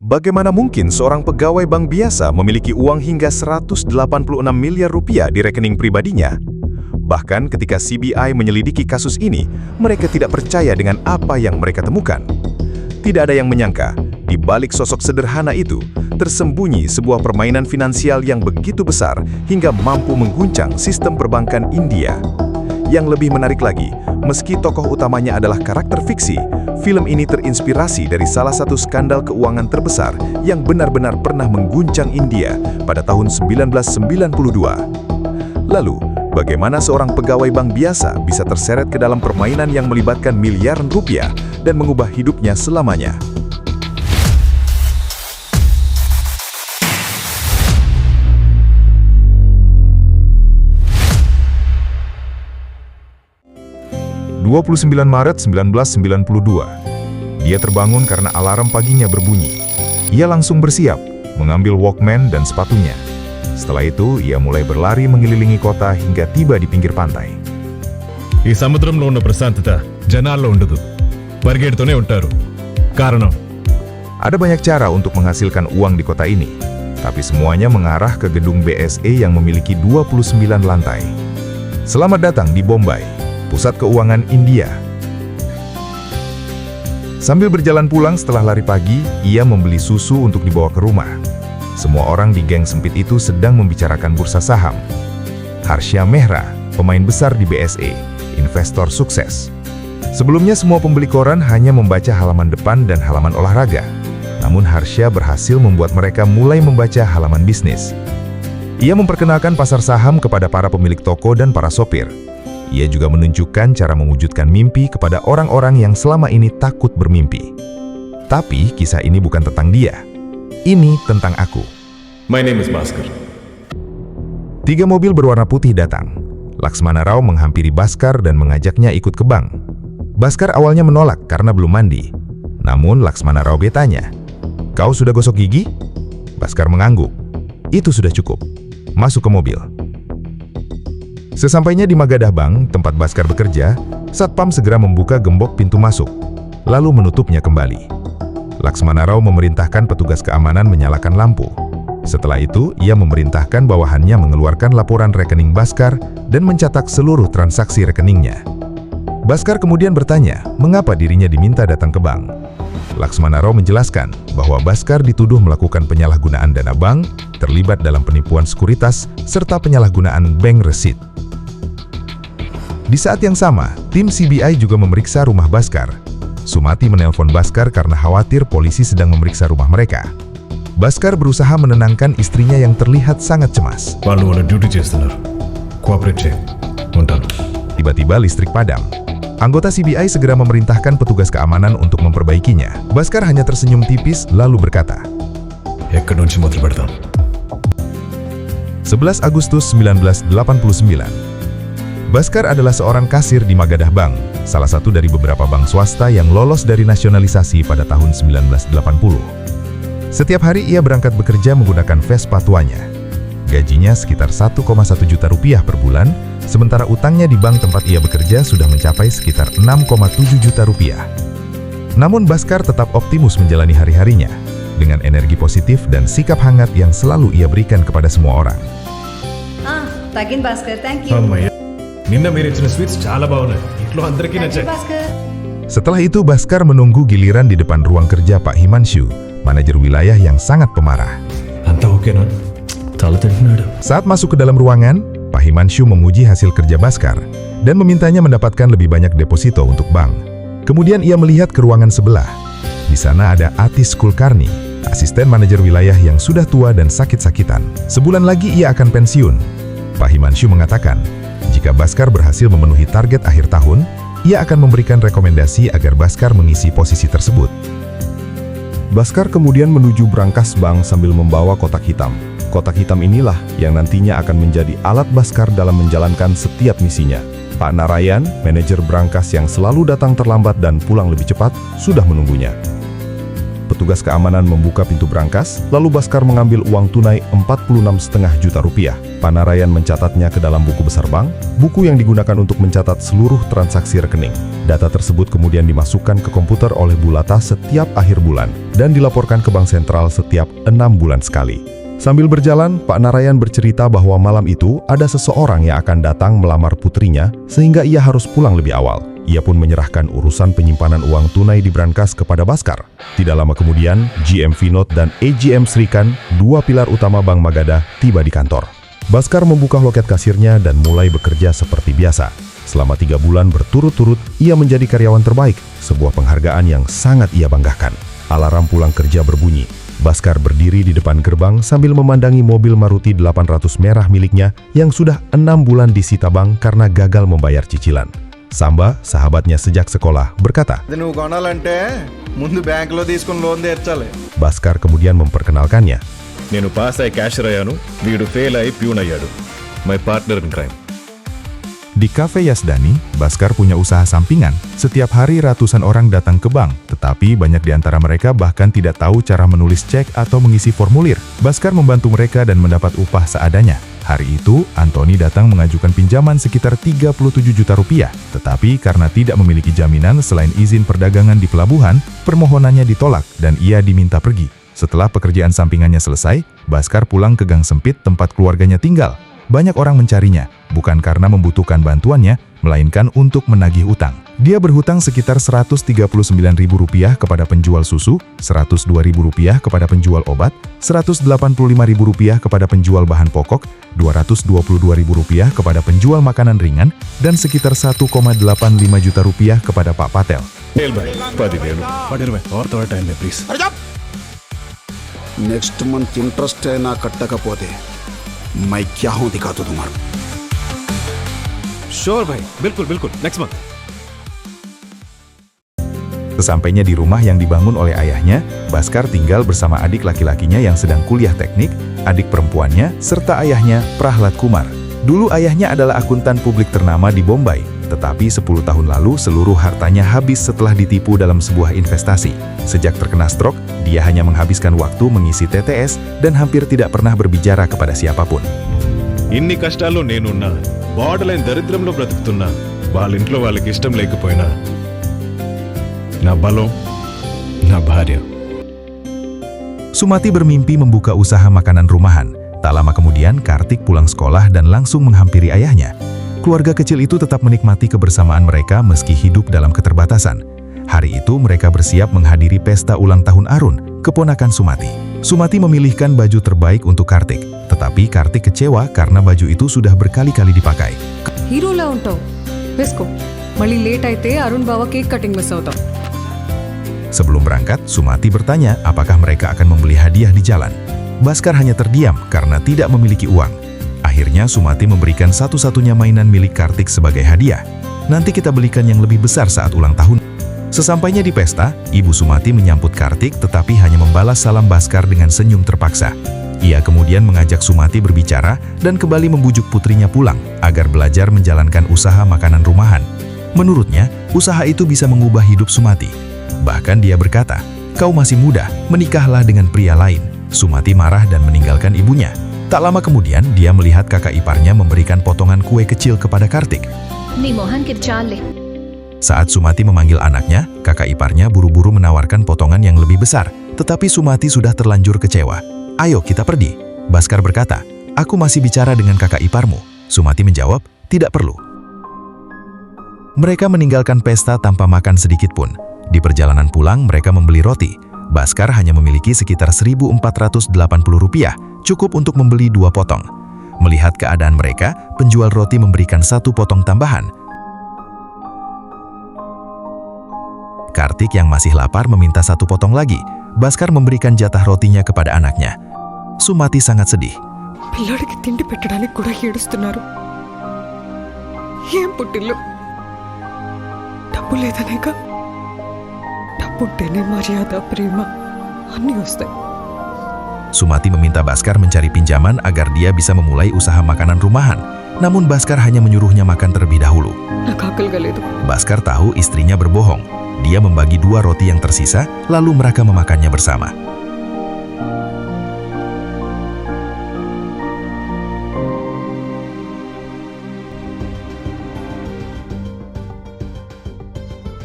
Bagaimana mungkin seorang pegawai bank biasa memiliki uang hingga 186 miliar rupiah di rekening pribadinya? Bahkan ketika CBI menyelidiki kasus ini, mereka tidak percaya dengan apa yang mereka temukan. Tidak ada yang menyangka, di balik sosok sederhana itu, tersembunyi sebuah permainan finansial yang begitu besar hingga mampu mengguncang sistem perbankan India. Yang lebih menarik lagi, meski tokoh utamanya adalah karakter fiksi, film ini terinspirasi dari salah satu skandal keuangan terbesar yang benar-benar pernah mengguncang India pada tahun 1992. Lalu, bagaimana seorang pegawai bank biasa bisa terseret ke dalam permainan yang melibatkan miliaran rupiah dan mengubah hidupnya selamanya? Maret 1992. Dia terbangun karena alarm paginya berbunyi. Ia langsung bersiap, mengambil Walkman dan sepatunya. Setelah itu, ia mulai berlari mengelilingi kota hingga tiba di pinggir pantai. ఈ సముద్రంలో ఉన్న ప్రశాంతత జనాల్లో ఉండదు పరిగెడుతూనే ఉంటారు కారణం Ada banyak cara untuk menghasilkan uang di kota ini, tapi semuanya mengarah ke gedung BSE yang memiliki 29 lantai. Selamat datang di Bombay, pusat keuangan India. Sambil berjalan pulang setelah lari pagi, ia membeli susu untuk dibawa ke rumah. Semua orang di geng sempit itu sedang membicarakan bursa saham. Harsha Mehra, pemain besar di BSE, investor sukses. Sebelumnya semua pembeli koran hanya membaca halaman depan dan halaman olahraga. Namun Harsha berhasil membuat mereka mulai membaca halaman bisnis. Ia memperkenalkan pasar saham kepada para pemilik toko dan para sopir. Ia juga menunjukkan cara mewujudkan mimpi kepada orang-orang yang selama ini takut bermimpi. Tapi kisah ini bukan tentang dia. Ini tentang aku. My name is Bhaskar. 3 mobil berwarna putih datang. Laksmana Rao menghampiri Bhaskar dan mengajaknya ikut ke bank. Bhaskar awalnya menolak karena belum mandi. Namun Laksmana Rao bertanya, "Kau sudah gosok gigi?" Bhaskar mengangguk. "Itu sudah cukup. Masuk ke mobil." Sesampainya di Magadah Bank, tempat Bhaskar bekerja, Satpam segera membuka gembok pintu masuk, lalu menutupnya kembali. Laksmana Rao memerintahkan petugas keamanan menyalakan lampu. Setelah itu, ia memerintahkan bawahannya mengeluarkan laporan rekening Bhaskar dan mencatat seluruh transaksi rekeningnya. Bhaskar kemudian bertanya, mengapa dirinya diminta datang ke bank. Laksmana Rao menjelaskan bahwa Bhaskar dituduh melakukan penyalahgunaan dana bank, terlibat dalam penipuan sekuritas, serta penyalahgunaan bank receipt. Di saat yang sama, tim CBI juga memeriksa rumah Bhaskar. Sumati menelpon Bhaskar karena khawatir polisi sedang memeriksa rumah mereka. Bhaskar berusaha menenangkan istrinya yang terlihat sangat cemas. వాళ్ళు వాళ్ళ డ్యూటీ చేస్తున్నారు కోఆపరేట్ చేయి ఉంటాను Tiba-tiba listrik padam. Anggota CBI segera memerintahkan petugas keamanan untuk memperbaikinya. Bhaskar hanya tersenyum tipis lalu berkata, ఎక్కడి నుంచి మొదలు పెడతాం 11 Agustus 1989. Bhaskar adalah seorang kasir di Magadah Bank, salah satu dari beberapa bank swasta yang lolos dari nasionalisasi pada tahun 1980. Setiap hari ia berangkat bekerja menggunakan Vespa tuanya. Gajinya sekitar 1,1 juta rupiah per bulan, sementara utangnya di bank tempat ia bekerja sudah mencapai sekitar 6,7 juta rupiah. Namun Bhaskar tetap optimus menjalani hari-harinya, dengan energi positif dan sikap hangat yang selalu ia berikan kepada semua orang. తగ్గింది Bhaskar thank you అమ్మయ్య నిన్న మీరు ఇచ్చిన స్వీట్స్ చాలా బాగున్నాయి ఇంట్లో అందరికీ నచ్చాయి Bhaskar Setelah itu Bhaskar menunggu giliran di depan ruang kerja Pak Himanshu, manajer wilayah yang sangat pemarah. అంతా ఓకేనా చాలా తింటున్నాడు Saat masuk ke dalam ruangan, Pak Himanshu memuji hasil kerja Bhaskar dan memintanya mendapatkan lebih banyak deposito untuk bank. Kemudian ia melihat ke ruangan sebelah. Di sana ada Atis Kulkarni, asisten manajer wilayah yang sudah tua dan sakit-sakitan. Sebulan lagi ia akan pensiun. Pak Himanshu mengatakan, jika Bhaskar berhasil memenuhi target akhir tahun, ia akan memberikan rekomendasi agar Bhaskar mengisi posisi tersebut. Bhaskar kemudian menuju brankas bank sambil membawa kotak hitam. Kotak hitam inilah yang nantinya akan menjadi alat Bhaskar dalam menjalankan setiap misinya. Pak Narayan, manajer brankas yang selalu datang terlambat dan pulang lebih cepat, sudah menunggunya. petugas keamanan membuka pintu brankas, lalu Baskar mengambil uang tunai 46,5 juta rupiah. Panarayan mencatatnya ke dalam buku besar bank, buku yang digunakan untuk mencatat seluruh transaksi rekening. Data tersebut kemudian dimasukkan ke komputer oleh Bulata setiap akhir bulan dan dilaporkan ke Bank Sentral setiap 6 bulan sekali. Sambil berjalan, Pak Narayan bercerita bahwa malam itu ada seseorang yang akan datang melamar putrinya sehingga ia harus pulang lebih awal. Ia pun menyerahkan urusan penyimpanan uang tunai di brankas kepada Baskar. Tidak lama kemudian, GM Vinod dan AGM Srikan, dua pilar utama Bank Magadha, tiba di kantor. Baskar membuka loket kasirnya dan mulai bekerja seperti biasa. Selama 3 bulan berturut-turut, ia menjadi karyawan terbaik, sebuah penghargaan yang sangat ia banggakan. Alarm pulang kerja berbunyi. Baskar berdiri di depan gerbang sambil memandangi mobil Maruti 800 merah miliknya yang sudah 6 bulan disita bank karena gagal membayar cicilan. Samba, sahabatnya sejak sekolah, berkata, నువ్వు కొనాలంటే ముందు బ్యాంకులో తీసుకుని లోన్ తీర్చాలి. Baskar kemudian memperkenalkannya. నేను పాస్ అయి క్యాషర్ అయ్యాను, వీడు ఫెయిల్ అయి ప్యూన్ అయ్యాడు. My partner in crime. Di Cafe Yasdani, Baskar punya usaha sampingan. Setiap hari ratusan orang datang ke bank, tetapi banyak di antara mereka bahkan tidak tahu cara menulis cek atau mengisi formulir. Baskar membantu mereka dan mendapat upah seadanya. Hari itu, Anthony datang mengajukan pinjaman sekitar 37 juta rupiah. Tetapi karena tidak memiliki jaminan selain izin perdagangan di pelabuhan, permohonannya ditolak dan ia diminta pergi. Setelah pekerjaan sampingannya selesai, Baskar pulang ke gang sempit tempat keluarganya tinggal. Banyak orang mencarinya, bukan karena membutuhkan bantuannya, melainkan untuk menagih utang. Dia berhutang sekitar Rp139.000 kepada penjual susu, Rp102.000 kepada penjual obat, Rp185.000 kepada penjual bahan pokok, Rp222.000 kepada penjual makanan ringan, dan sekitar Rp1,85 juta kepada Pak Patel. 10,000 please. Next month interest है ना कట్టకపోతే मैं क्या हूं दिखा दो तुम्हारा. షూర్ భాయ్, బిల్కుల్ బిల్కుల్, next month. Sesampainya di rumah yang dibangun oleh ayahnya, Baskar tinggal bersama adik laki-lakinya yang sedang kuliah teknik, adik perempuannya, serta ayahnya, Prahlad Kumar. Dulu ayahnya adalah akuntan publik ternama di Bombay, tetapi 10 tahun lalu seluruh hartanya habis setelah ditipu dalam sebuah investasi. Sejak terkena stroke, dia hanya menghabiskan waktu mengisi TTS dan hampir tidak pernah berbicara kepada siapapun. ఇన్ని కష్టాల్లో నేనున్నా, border line దరిద్రంలో బ్రతుకుతున్నా, వాళ్ళ ఇంట్లో వాళ్ళకి ఇష్టం లేకపోయినా నా బలం నా భార్య. Sumati bermimpi membuka usaha makanan rumahan. Tak lama kemudian, Kartik pulang sekolah dan langsung menghampiri ayahnya. Keluarga kecil itu tetap menikmati kebersamaan mereka meski hidup dalam keterbatasan. Hari itu mereka bersiap menghadiri pesta ulang tahun Arun, keponakan Sumati. Sumati memilihkan baju terbaik untuk Kartik, tetapi Kartik kecewa karena baju itu sudah berkali-kali dipakai. హీరోలా ఉంటావు, వేసుకో. మళ్ళీ లేట్ అయితే అరుణ్ బావ cake cutting miss అవుతాం. Sebelum berangkat, Sumati bertanya apakah mereka akan membeli hadiah di jalan. Baskar hanya terdiam karena tidak memiliki uang. Akhirnya Sumati memberikan satu-satunya mainan milik Kartik sebagai hadiah. Nanti kita belikan yang lebih besar saat ulang tahun. Sesampainya di pesta, Ibu Sumati menyambut Kartik tetapi hanya membalas salam Baskar dengan senyum terpaksa. Ia kemudian mengajak Sumati berbicara dan kembali membujuk putrinya pulang agar belajar menjalankan usaha makanan rumahan. Menurutnya, usaha itu bisa mengubah hidup Sumati. Bahkan dia berkata, "Kau masih muda, menikahlah dengan pria lain." Sumati marah dan meninggalkan ibunya. Tak lama kemudian, dia melihat kakak iparnya memberikan potongan kue kecil kepada Kartik. నీ మొహానికి చాలే. Saat Sumati memanggil anaknya, kakak iparnya buru-buru menawarkan potongan yang lebih besar, tetapi Sumati sudah terlanjur kecewa. "Ayo kita pergi." Baskar berkata, "Aku masih bicara dengan kakak iparmu." Sumati menjawab, "Tidak perlu." Mereka meninggalkan pesta tanpa makan sedikit pun. Di perjalanan pulang, mereka membeli roti. Baskar hanya memiliki sekitar Rp1.480, cukup untuk membeli 2 potong. Melihat keadaan mereka, penjual roti memberikan 1 potong tambahan. Kartik yang masih lapar meminta 1 potong lagi. Baskar memberikan jatah rotinya kepada anaknya. Sumati sangat sedih. పిల్లాడికి తిండి పెట్టడానికి కూడా ఏడుస్తున్నారు. ఏం పుట్టిల్లు? డబ్బు లేదనేగా? డబ్బుంటేనే మర్యాద, ప్రేమ అన్నీ వస్తాయి. Sumati meminta Baskar mencari pinjaman agar dia bisa memulai usaha makanan rumahan. Namun Baskar hanya menyuruhnya makan terlebih dahulu. నాకు ఆకలిగా లేదు. Baskar tahu istrinya berbohong. Dia membagi 2 roti yang tersisa, lalu mereka memakannya bersama.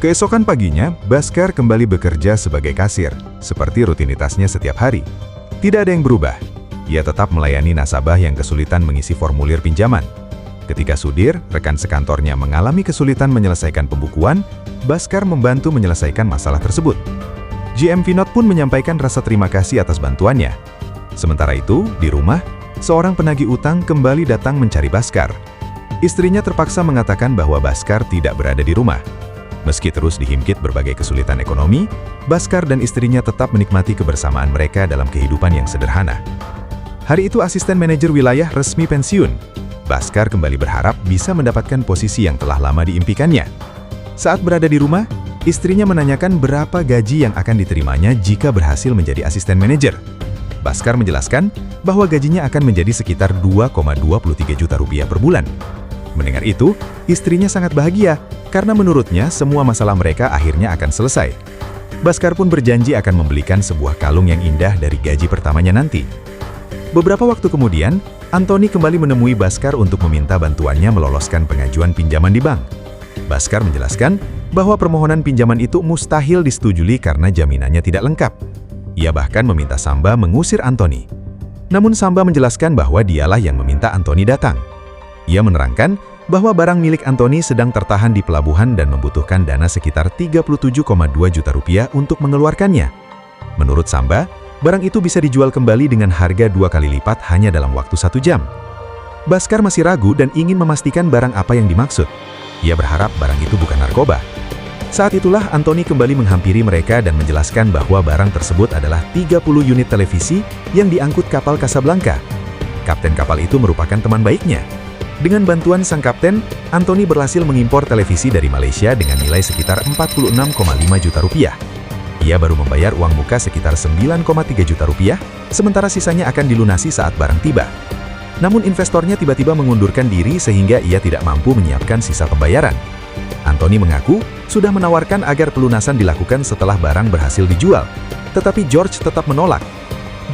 Keesokan paginya, Bhaskar kembali bekerja sebagai kasir, seperti rutinitasnya setiap hari. Tidak ada yang berubah. Ia tetap melayani nasabah yang kesulitan mengisi formulir pinjaman. Ketika Sudhir, rekan sekantornya, mengalami kesulitan menyelesaikan pembukuan, Bhaskar membantu menyelesaikan masalah tersebut. GM Vinod pun menyampaikan rasa terima kasih atas bantuannya. Sementara itu, di rumah, seorang penagih utang kembali datang mencari Bhaskar. Istrinya terpaksa mengatakan bahwa Bhaskar tidak berada di rumah. Meski terus dihimpit berbagai kesulitan ekonomi, Bhaskar dan istrinya tetap menikmati kebersamaan mereka dalam kehidupan yang sederhana. Hari itu asisten manajer wilayah resmi pensiun. Bhaskar kembali berharap bisa mendapatkan posisi yang telah lama diimpikannya. Saat berada di rumah, istrinya menanyakan berapa gaji yang akan diterimanya jika berhasil menjadi asisten manajer. Bhaskar menjelaskan bahwa gajinya akan menjadi sekitar 2,23 juta rupiah per bulan. Mendengar itu, istrinya sangat bahagia karena menurutnya semua masalah mereka akhirnya akan selesai. Bhaskar pun berjanji akan membelikan sebuah kalung yang indah dari gaji pertamanya nanti. Beberapa waktu kemudian, Anthony kembali menemui Bhaskar untuk meminta bantuannya meloloskan pengajuan pinjaman di bank. Bhaskar menjelaskan bahwa permohonan pinjaman itu mustahil disetujui karena jaminannya tidak lengkap. Ia bahkan meminta Samba mengusir Anthony. Namun Samba menjelaskan bahwa dialah yang meminta Anthony datang. Ia menerangkan bahwa barang milik Anthony sedang tertahan di pelabuhan dan membutuhkan dana sekitar 37,2 juta rupiah untuk mengeluarkannya. Menurut Samba, barang itu bisa dijual kembali dengan harga 2 kali lipat hanya dalam waktu 1 jam. Bhaskar masih ragu dan ingin memastikan barang apa yang dimaksud. Ia berharap barang itu bukan narkoba. Saat itulah Anthony kembali menghampiri mereka dan menjelaskan bahwa barang tersebut adalah 30 unit televisi yang diangkut kapal Casablanca. Kapten kapal itu merupakan teman baiknya. Dengan bantuan sang kapten, Anthony berhasil mengimpor televisi dari Malaysia dengan nilai sekitar 46,5 juta rupiah. Ia baru membayar uang muka sekitar 9,3 juta rupiah, sementara sisanya akan dilunasi saat barang tiba. Namun investornya tiba-tiba mengundurkan diri sehingga ia tidak mampu menyiapkan sisa pembayaran. Anthony mengaku sudah menawarkan agar pelunasan dilakukan setelah barang berhasil dijual, tetapi George tetap menolak.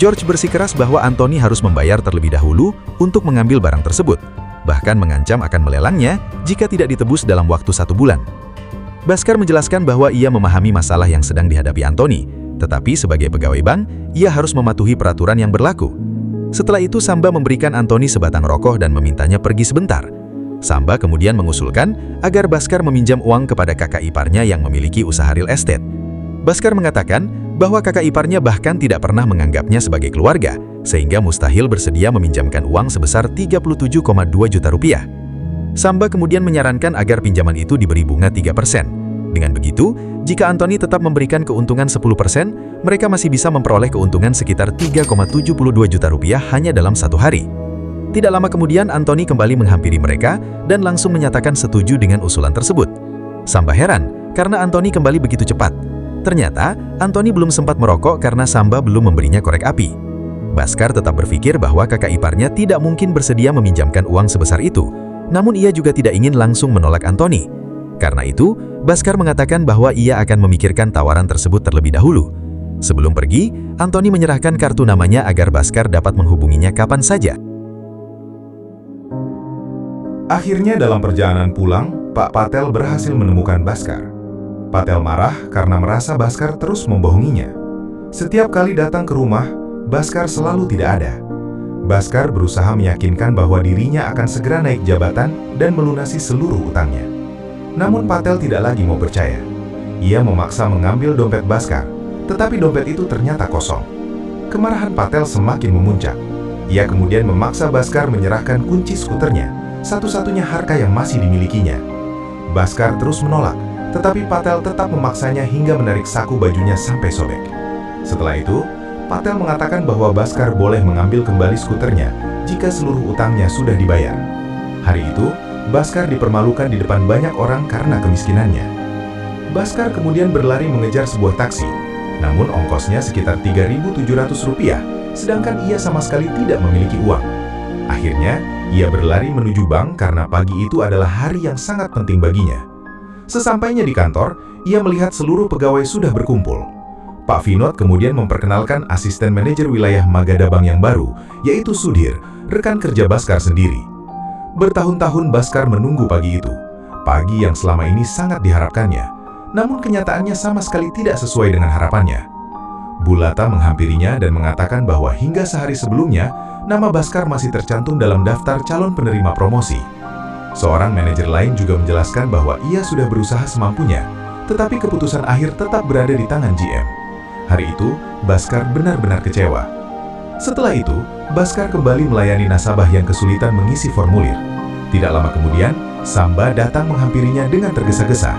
George bersikeras bahwa Anthony harus membayar terlebih dahulu untuk mengambil barang tersebut, bahkan mengancam akan melelangnya jika tidak ditebus dalam waktu 1 bulan. Bhaskar menjelaskan bahwa ia memahami masalah yang sedang dihadapi Anthony, tetapi sebagai pegawai bank, ia harus mematuhi peraturan yang berlaku. Setelah itu Samba memberikan Anthony sebatang rokok dan memintanya pergi sebentar. Samba kemudian mengusulkan agar Bhaskar meminjam uang kepada kakak iparnya yang memiliki usaha real estate. Bhaskar mengatakan bahwa kakak iparnya bahkan tidak pernah menganggapnya sebagai keluarga, sehingga mustahil bersedia meminjamkan uang sebesar 37,2 juta rupiah. Samba kemudian menyarankan agar pinjaman itu diberi bunga 3%. Dengan begitu, jika Anthony tetap memberikan keuntungan 10%, mereka masih bisa memperoleh keuntungan sekitar 3,72 juta rupiah hanya dalam 1 hari. Tidak lama kemudian, Anthony kembali menghampiri mereka dan langsung menyatakan setuju dengan usulan tersebut. Samba heran karena Anthony kembali begitu cepat. Ternyata, Anthony belum sempat merokok karena Samba belum memberinya korek api. Bhaskar tetap berpikir bahwa kakak iparnya tidak mungkin bersedia meminjamkan uang sebesar itu, namun ia juga tidak ingin langsung menolak Anthony. Karena itu, Bhaskar mengatakan bahwa ia akan memikirkan tawaran tersebut terlebih dahulu. Sebelum pergi, Anthony menyerahkan kartu namanya agar Bhaskar dapat menghubunginya kapan saja. Akhirnya dalam perjalanan pulang, Pak Patel berhasil menemukan Bhaskar. Patel marah karena merasa Bhaskar terus membohonginya. Setiap kali datang ke rumah, Bhaskar selalu tidak ada. Bhaskar berusaha meyakinkan bahwa dirinya akan segera naik jabatan dan melunasi seluruh utangnya. Namun Patel tidak lagi mau percaya. Ia memaksa mengambil dompet Bhaskar, tetapi dompet itu ternyata kosong. Kemarahan Patel semakin memuncak. Ia kemudian memaksa Bhaskar menyerahkan kunci skuternya, satu-satunya harta yang masih dimilikinya. Bhaskar terus menolak, tetapi Patel tetap memaksanya hingga menarik saku bajunya sampai sobek. Setelah itu, Patel mengatakan bahwa Bhaskar boleh mengambil kembali skuternya jika seluruh utangnya sudah dibayar. Hari itu, Bhaskar dipermalukan di depan banyak orang karena kemiskinannya. Bhaskar kemudian berlari mengejar sebuah taksi, namun ongkosnya sekitar 3.700 rupiah, sedangkan ia sama sekali tidak memiliki uang. Akhirnya, ia berlari menuju bank karena pagi itu adalah hari yang sangat penting baginya. Sesampainya di kantor, ia melihat seluruh pegawai sudah berkumpul. Pak Vinod kemudian memperkenalkan asisten manajer wilayah Magadabang yang baru, yaitu Sudhir, rekan kerja Bhaskar sendiri. Bertahun-tahun Bhaskar menunggu pagi itu, pagi yang selama ini sangat diharapkannya, namun kenyataannya sama sekali tidak sesuai dengan harapannya. Bulata menghampirinya dan mengatakan bahwa hingga sehari sebelumnya, nama Bhaskar masih tercantum dalam daftar calon penerima promosi. Seorang manajer lain juga menjelaskan bahwa ia sudah berusaha semampunya, tetapi keputusan akhir tetap berada di tangan GM. Hari itu, Bhaskar benar-benar kecewa. Setelah itu, Bhaskar kembali melayani nasabah yang kesulitan mengisi formulir. Tidak lama kemudian, Samba datang menghampirinya dengan tergesa-gesa.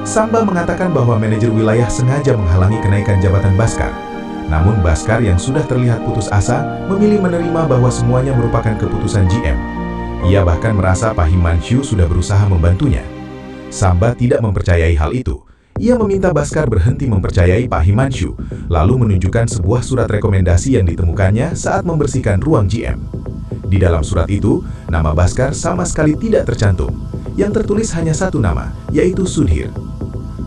Samba mengatakan bahwa manajer wilayah sengaja menghalangi kenaikan jabatan Bhaskar. Namun Bhaskar yang sudah terlihat putus asa, memilih menerima bahwa semuanya merupakan keputusan GM. Ia bahkan merasa Pak Himanshu sudah berusaha membantunya. Samba tidak mempercayai hal itu. Ia meminta Bhaskar berhenti mempercayai Pak Himanshu, lalu menunjukkan sebuah surat rekomendasi yang ditemukannya saat membersihkan ruang GM. Di dalam surat itu, nama Bhaskar sama sekali tidak tercantum. Yang tertulis hanya satu nama, yaitu Sudhir.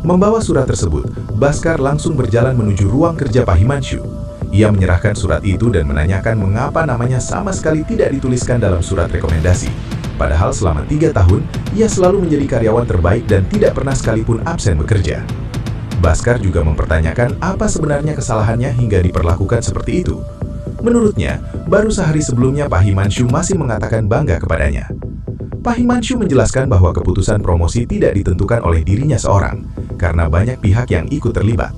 Membawa surat tersebut, Bhaskar langsung berjalan menuju ruang kerja Pak Himanshu. Ia menyerahkan surat itu dan menanyakan mengapa namanya sama sekali tidak dituliskan dalam surat rekomendasi. Padahal selama 3 tahun, ia selalu menjadi karyawan terbaik dan tidak pernah sekalipun absen bekerja. Bhaskar juga mempertanyakan apa sebenarnya kesalahannya hingga diperlakukan seperti itu. Menurutnya, baru sehari sebelumnya Pak Himanshu masih mengatakan bangga kepadanya. Pak Himanshu menjelaskan bahwa keputusan promosi tidak ditentukan oleh dirinya seorang, karena banyak pihak yang ikut terlibat.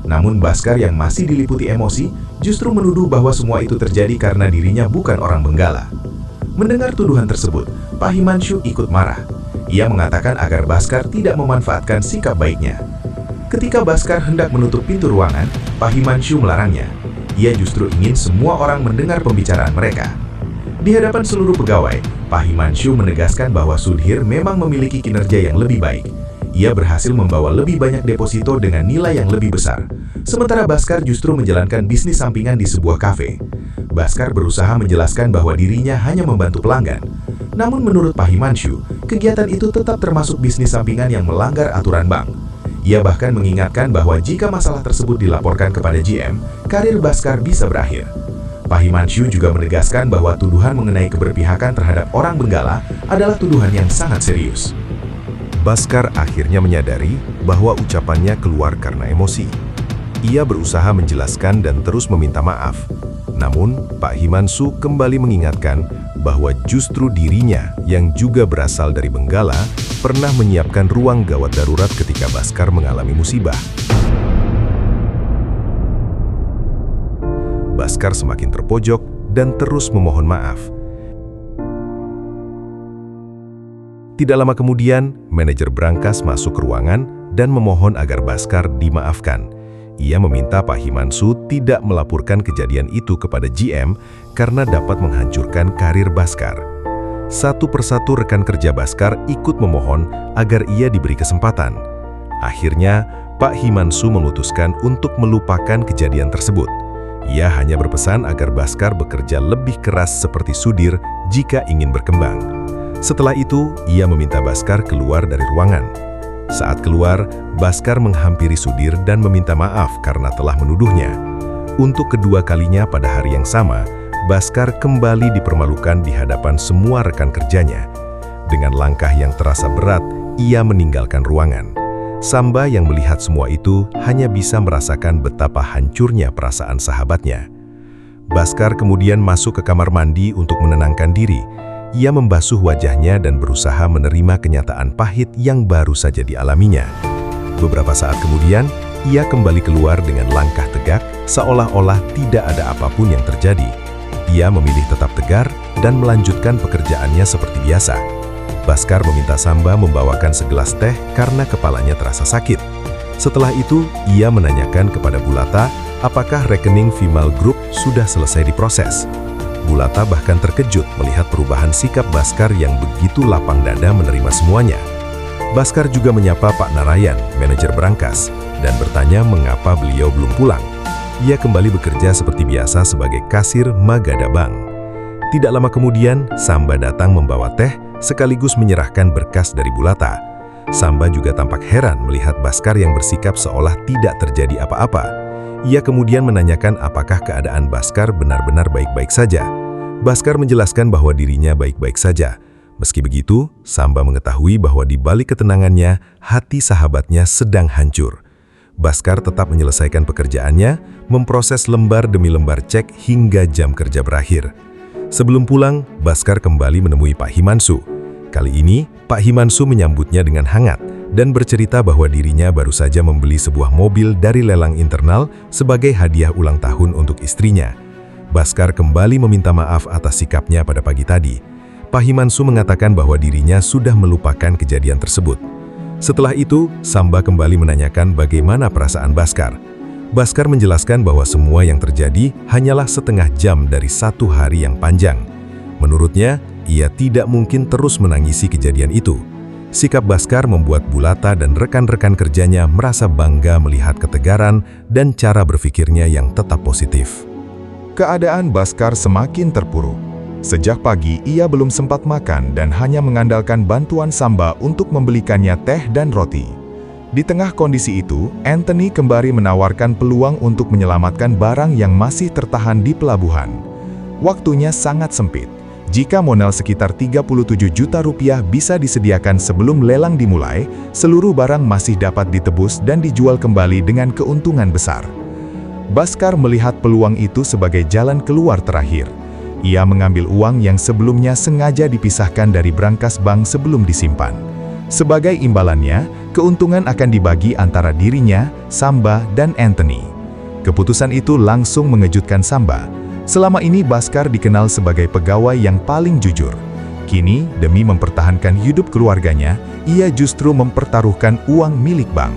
Namun Bhaskar yang masih diliputi emosi, justru menuduh bahwa semua itu terjadi karena dirinya bukan orang Benggala. Mendengar tuduhan tersebut, Pak Himanshu ikut marah. Ia mengatakan agar Bhaskar tidak memanfaatkan sikap baiknya. Ketika Bhaskar hendak menutup pintu ruangan, Pak Himanshu melarangnya. Ia justru ingin semua orang mendengar pembicaraan mereka. Di hadapan seluruh pegawai, Pak Himanshu menegaskan bahwa Sudhir memang memiliki kinerja yang lebih baik. Ia berhasil membawa lebih banyak deposito dengan nilai yang lebih besar. Sementara Bhaskar justru menjalankan bisnis sampingan di sebuah kafe. Bhaskar berusaha menjelaskan bahwa dirinya hanya membantu pelanggan. Namun menurut Pak Himanshu, kegiatan itu tetap termasuk bisnis sampingan yang melanggar aturan bank. Ia bahkan mengingatkan bahwa jika masalah tersebut dilaporkan kepada GM, karir Bhaskar bisa berakhir. Pak Himanshu juga menegaskan bahwa tuduhan mengenai keberpihakan terhadap orang Benggala adalah tuduhan yang sangat serius. Bhaskar akhirnya menyadari bahwa ucapannya keluar karena emosi. Ia berusaha menjelaskan dan terus meminta maaf. Namun, Pak Himanshu kembali mengingatkan bahwa justru dirinya yang juga berasal dari Benggala pernah menyiapkan ruang gawat darurat ketika Bhaskar mengalami musibah. Bhaskar semakin terpojok dan terus memohon maaf. Tidak lama kemudian, manajer berangkas masuk ke ruangan dan memohon agar Bhaskar dimaafkan. Ia meminta Pak Himanshu tidak melaporkan kejadian itu kepada GM karena dapat menghancurkan karir Bhaskar. Satu persatu rekan kerja Bhaskar ikut memohon agar ia diberi kesempatan. Akhirnya, Pak Himanshu memutuskan untuk melupakan kejadian tersebut. Ia hanya berpesan agar Bhaskar bekerja lebih keras seperti Sudhir jika ingin berkembang. Setelah itu, ia meminta Bhaskar keluar dari ruangan. Saat keluar, Bhaskar menghampiri Sudhir dan meminta maaf karena telah menuduhnya. Untuk kedua kalinya pada hari yang sama, Bhaskar kembali dipermalukan di hadapan semua rekan kerjanya. Dengan langkah yang terasa berat, ia meninggalkan ruangan. Samba yang melihat semua itu hanya bisa merasakan betapa hancurnya perasaan sahabatnya. Bhaskar kemudian masuk ke kamar mandi untuk menenangkan diri. Ia membasuh wajahnya dan berusaha menerima kenyataan pahit yang baru saja dialaminya. Beberapa saat kemudian, ia kembali keluar dengan langkah tegak, seolah-olah tidak ada apapun yang terjadi. Ia memilih tetap tegar dan melanjutkan pekerjaannya seperti biasa. Bhaskar meminta Samba membawakan segelas teh karena kepalanya terasa sakit. Setelah itu, ia menanyakan kepada Bulata apakah rekening Vimal Group sudah selesai diproses. Bulata bahkan terkejut melihat perubahan sikap Bhaskar yang begitu lapang dada menerima semuanya. Bhaskar juga menyapa Pak Narayan, manajer berangkas, dan bertanya mengapa beliau belum pulang. Ia kembali bekerja seperti biasa sebagai kasir Magadabang. Tidak lama kemudian, Samba datang membawa teh sekaligus menyerahkan berkas dari Bulata. Samba juga tampak heran melihat Baskar yang bersikap seolah tidak terjadi apa-apa. Ia kemudian menanyakan apakah keadaan Baskar benar-benar baik-baik saja. Baskar menjelaskan bahwa dirinya baik-baik saja. Meski begitu, Samba mengetahui bahwa di balik ketenangannya, hati sahabatnya sedang hancur. Baskar tetap menyelesaikan pekerjaannya, memproses lembar demi lembar cek hingga jam kerja berakhir. Sebelum pulang, Baskar kembali menemui Pak Himansu. Kali ini, Pak Himansu menyambutnya dengan hangat dan bercerita bahwa dirinya baru saja membeli sebuah mobil dari lelang internal sebagai hadiah ulang tahun untuk istrinya. Baskar kembali meminta maaf atas sikapnya pada pagi tadi. Pak Himansu mengatakan bahwa dirinya sudah melupakan kejadian tersebut. Setelah itu, Samba kembali menanyakan bagaimana perasaan Baskar. Baskar menjelaskan bahwa semua yang terjadi hanyalah setengah jam dari satu hari yang panjang. Menurutnya, ia tidak mungkin terus menangisi kejadian itu. Sikap Baskar membuat Bulata dan rekan-rekan kerjanya merasa bangga melihat ketegaran dan cara berpikirnya yang tetap positif. Keadaan Baskar semakin terpuruk. Sejak pagi, ia belum sempat makan dan hanya mengandalkan bantuan Samba untuk membelikannya teh dan roti. Di tengah kondisi itu, Anthony kembali menawarkan peluang untuk menyelamatkan barang yang masih tertahan di pelabuhan. Waktunya sangat sempit. Jika modal sekitar 37 juta rupiah bisa disediakan sebelum lelang dimulai, seluruh barang masih dapat ditebus dan dijual kembali dengan keuntungan besar. Baskar melihat peluang itu sebagai jalan keluar terakhir. Ia mengambil uang yang sebelumnya sengaja dipisahkan dari brankas bank sebelum disimpan. Sebagai imbalannya, keuntungan akan dibagi antara dirinya, Samba, dan Anthony. Keputusan itu langsung mengejutkan Samba. Selama ini Baskar dikenal sebagai pegawai yang paling jujur. Kini, demi mempertahankan hidup keluarganya, ia justru mempertaruhkan uang milik bank.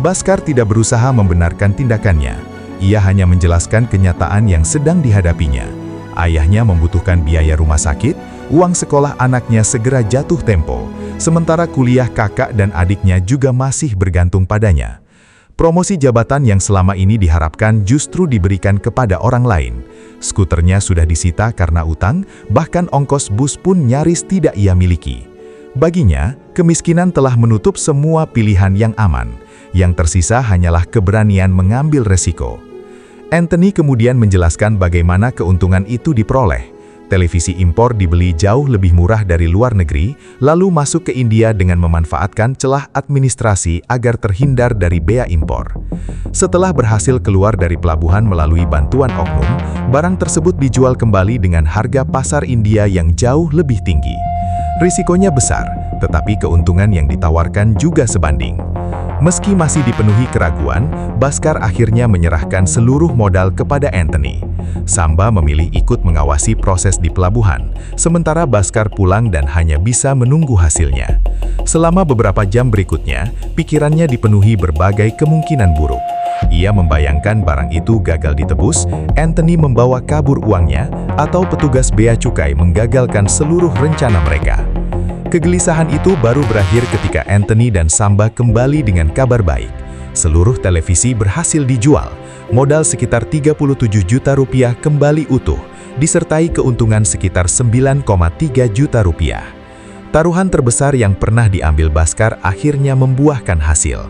Baskar tidak berusaha membenarkan tindakannya. Ia hanya menjelaskan kenyataan yang sedang dihadapinya. Ayahnya membutuhkan biaya rumah sakit, uang sekolah anaknya segera jatuh tempo, sementara kuliah kakak dan adiknya juga masih bergantung padanya. Promosi jabatan yang selama ini diharapkan justru diberikan kepada orang lain. Skuternya sudah disita karena utang, bahkan ongkos bus pun nyaris tidak ia miliki. Baginya, kemiskinan telah menutup semua pilihan yang aman. Yang tersisa hanyalah keberanian mengambil resiko. Anthony kemudian menjelaskan bagaimana keuntungan itu diperoleh. Televisi impor dibeli jauh lebih murah dari luar negeri, lalu masuk ke India dengan memanfaatkan celah administrasi agar terhindar dari bea impor. Setelah berhasil keluar dari pelabuhan melalui bantuan oknum, barang tersebut dijual kembali dengan harga pasar India yang jauh lebih tinggi. Risikonya besar, tetapi keuntungan yang ditawarkan juga sebanding. Meski masih dipenuhi keraguan, Baskar akhirnya menyerahkan seluruh modal kepada Anthony. Samba memilih ikut mengawasi proses di pelabuhan, sementara Baskar pulang dan hanya bisa menunggu hasilnya. Selama beberapa jam berikutnya, pikirannya dipenuhi berbagai kemungkinan buruk. Ia membayangkan barang itu gagal ditebus, Anthony membawa kabur uangnya, atau petugas bea cukai menggagalkan seluruh rencana mereka. Kegelisahan itu baru berakhir ketika Anthony dan Samba kembali dengan kabar baik. Seluruh televisi berhasil dijual, modal sekitar 37 juta rupiah kembali utuh, disertai keuntungan sekitar 9,3 juta rupiah. Taruhan terbesar yang pernah diambil Baskar akhirnya membuahkan hasil.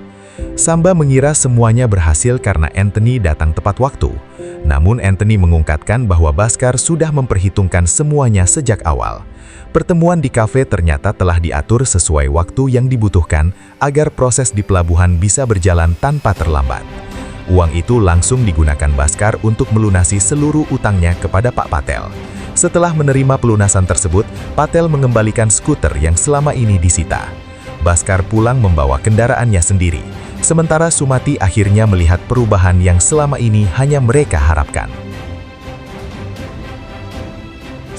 Samba mengira semuanya berhasil karena Anthony datang tepat waktu. Namun Anthony mengungkapkan bahwa Baskar sudah memperhitungkan semuanya sejak awal. Pertemuan di kafe ternyata telah diatur sesuai waktu yang dibutuhkan agar proses di pelabuhan bisa berjalan tanpa terlambat. Uang itu langsung digunakan Baskar untuk melunasi seluruh utangnya kepada Pak Patel. Setelah menerima pelunasan tersebut, Patel mengembalikan skuter yang selama ini disita. Baskar pulang membawa kendaraannya sendiri, sementara Sumati akhirnya melihat perubahan yang selama ini hanya mereka harapkan.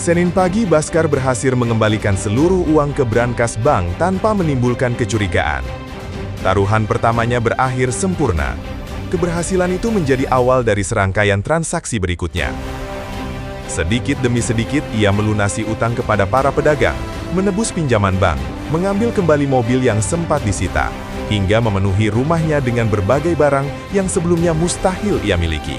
Senin pagi, Baskar berhasil mengembalikan seluruh uang ke brankas bank tanpa menimbulkan kecurigaan. Taruhan pertamanya berakhir sempurna. Keberhasilan itu menjadi awal dari serangkaian transaksi berikutnya. Sedikit demi sedikit, ia melunasi utang kepada para pedagang, menebus pinjaman bank, mengambil kembali mobil yang sempat disita, hingga memenuhi rumahnya dengan berbagai barang yang sebelumnya mustahil ia miliki.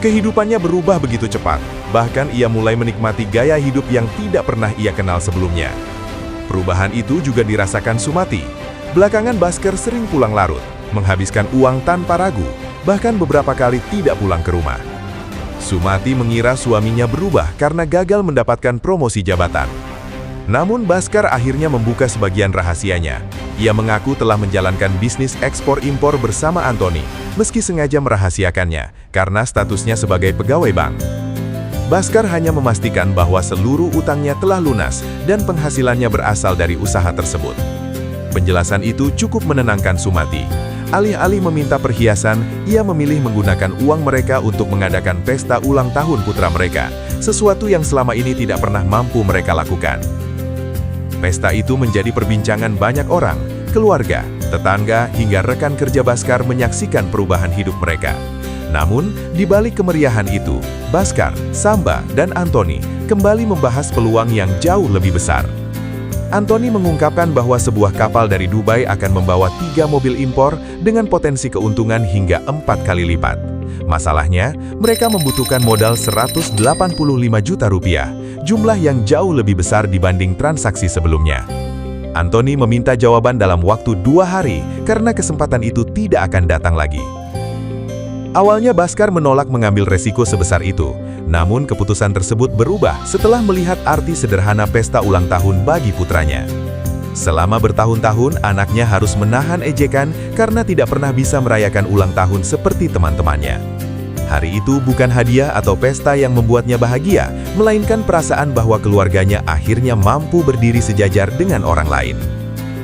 Kehidupannya berubah begitu cepat, bahkan ia mulai menikmati gaya hidup yang tidak pernah ia kenal sebelumnya. Perubahan itu juga dirasakan Sumati. Belakangan Baskar sering pulang larut, menghabiskan uang tanpa ragu, bahkan beberapa kali tidak pulang ke rumah. Sumati mengira suaminya berubah karena gagal mendapatkan promosi jabatan. Namun Baskar akhirnya membuka sebagian rahasianya. Ia mengaku telah menjalankan bisnis ekspor-impor bersama Antoni, meski sengaja merahasiakannya karena statusnya sebagai pegawai bank. Baskar hanya memastikan bahwa seluruh utangnya telah lunas dan penghasilannya berasal dari usaha tersebut. Penjelasan itu cukup menenangkan Sumati. Alih-alih meminta perhiasan, ia memilih menggunakan uang mereka untuk mengadakan pesta ulang tahun putra mereka, sesuatu yang selama ini tidak pernah mampu mereka lakukan. Pesta itu menjadi perbincangan banyak orang, keluarga, tetangga, hingga rekan kerja Baskar menyaksikan perubahan hidup mereka. Namun, di balik kemeriahan itu, Baskar, Samba, dan Antoni kembali membahas peluang yang jauh lebih besar. Antoni mengungkapkan bahwa sebuah kapal dari Dubai akan membawa 3 mobil impor dengan potensi keuntungan hingga 4 kali lipat. Masalahnya, mereka membutuhkan modal 185 juta rupiah, jumlah yang jauh lebih besar dibanding transaksi sebelumnya. Antoni meminta jawaban dalam waktu 2 hari karena kesempatan itu tidak akan datang lagi. Awalnya Baskar menolak mengambil resiko sebesar itu, namun keputusan tersebut berubah setelah melihat arti sederhana pesta ulang tahun bagi putranya. Selama bertahun-tahun, anaknya harus menahan ejekan karena tidak pernah bisa merayakan ulang tahun seperti teman-temannya. Hari itu bukan hadiah atau pesta yang membuatnya bahagia, melainkan perasaan bahwa keluarganya akhirnya mampu berdiri sejajar dengan orang lain.